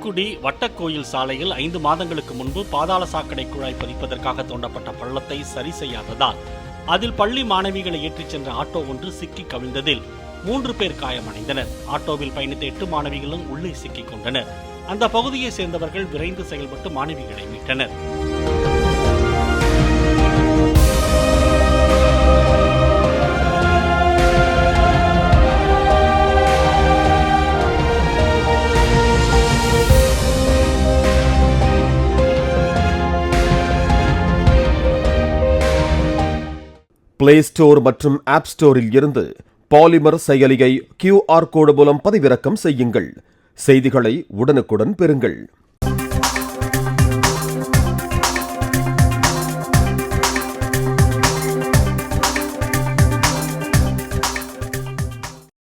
தூத்துக்குடி வட்டக்கோயில் சாலையில் 5 மாதங்களுக்கு முன்பு பாதாள சாக்கடை குழாய் பதிப்பதற்காக தோண்டப்பட்ட பள்ளத்தை சரி செய்யாததால் அதில் பள்ளி மாணவிகளை ஏற்றிச் சென்ற ஆட்டோ ஒன்று சிக்கி கவிழ்ந்ததில் 3 பேர் காயமடைந்தனர். ஆட்டோவில் பயணித்த 8 மாணவிகளும் உள்ளே சிக்கிக் கொண்டனர். அந்த பகுதியை சேர்ந்தவர்கள் விரைந்து செயல்பட்டு மாணவிகளை மீட்டனர். பிளே ஸ்டோர் மற்றும் ஆப் ஸ்டோரில் இருந்து பாலிமர் செயலியை QR கோடு மூலம் பதிவிறக்கம் செய்யுங்கள். செய்திகளை உடனுக்குடன் பெறுங்கள்.